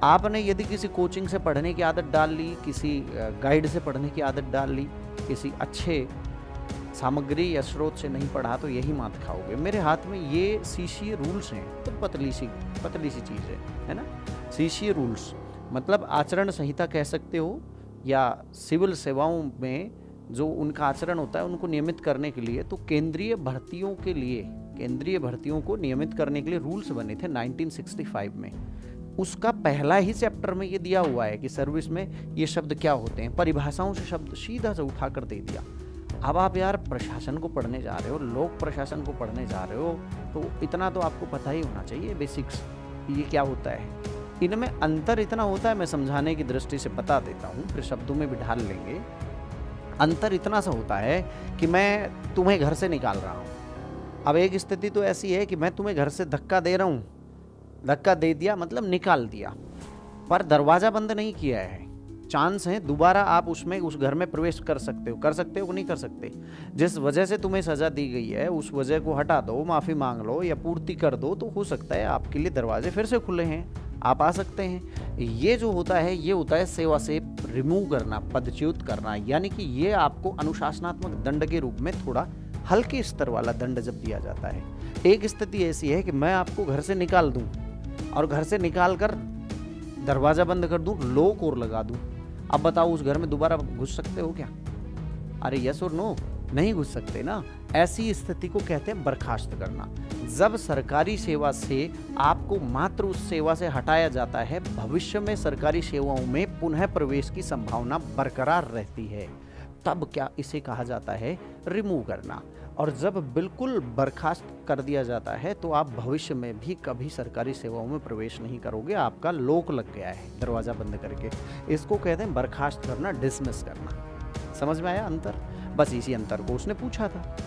आपने यदि किसी कोचिंग से पढ़ने की आदत डाल ली, किसी गाइड से पढ़ने की आदत डाल ली, किसी अच्छे सामग्री या स्रोत से नहीं पढ़ा तो यही मात खाओगे। मेरे हाथ में ये सीसीए रूल्स हैं, तो पतली सी चीज़ है ना। सीसीए रूल्स मतलब आचरण संहिता कह सकते हो, या सिविल सेवाओं में जो उनका आचरण होता है उनको नियमित करने के लिए। तो केंद्रीय भर्तियों को नियमित करने के लिए रूल्स बने थे 1965 में। उसका पहला ही चैप्टर में ये दिया हुआ है कि सर्विस में ये शब्द क्या होते हैं, परिभाषाओं से शब्द सीधा से उठा कर दे दिया। अब आप यार प्रशासन को पढ़ने जा रहे हो, लोक प्रशासन को पढ़ने जा रहे हो, तो इतना तो आपको पता ही होना चाहिए बेसिक्स, ये क्या होता है। इनमें अंतर इतना होता है, मैं समझाने की दृष्टि से बता देता हूँ, फिर शब्दों में भी ढाल लेंगे। अंतर इतना सा होता है कि मैं तुम्हें घर से निकाल रहा हूँ। अब एक स्थिति तो ऐसी है कि मैं तुम्हें घर से धक्का दे रहा हूँ, धक्का दे दिया मतलब निकाल दिया, पर दरवाज़ा बंद नहीं किया है। चांस है दोबारा आप उस घर में प्रवेश कर सकते हो कि नहीं कर सकते। जिस वजह से तुम्हें सज़ा दी गई है उस वजह को हटा दो, माफ़ी मांग लो या पूर्ति कर दो, तो हो सकता है आपके लिए दरवाजे फिर से खुले हैं, आप आ सकते हैं। ये जो होता है ये होता है सेवा से रिमूव करना, पदच्युत करना, यानी कि ये आपको अनुशासनात्मक दंड के रूप में थोड़ा हल्के स्तर वाला दंड जब दिया जाता है। एक स्थिति ऐसी है कि मैं आपको घर से निकाल दूं और घर से निकाल कर दरवाज़ा बंद कर दूं, लॉक और लगा दूं। अब बताओ उस घर में दोबारा घुस सकते हो क्या? अरे यस और नो, नहीं घुस सकते ना। ऐसी स्थिति को कहते हैं बर्खास्त करना। जब सरकारी सेवा से आपको मात्र उस सेवा से हटाया जाता है, भविष्य में सरकारी सेवाओं में पुनः प्रवेश की संभावना बरकरार रहती है, तब क्या इसे कहा जाता है रिमूव करना। और जब बिल्कुल बर्खास्त कर दिया जाता है तो आप भविष्य में भी कभी सरकारी सेवाओं में प्रवेश नहीं करोगे, आपका लॉक लग गया है दरवाज़ा बंद करके। इसको कहते हैं बर्खास्त करना, डिसमिस करना। समझ में आया अंतर? बस इसी अंतर को उसने पूछा था।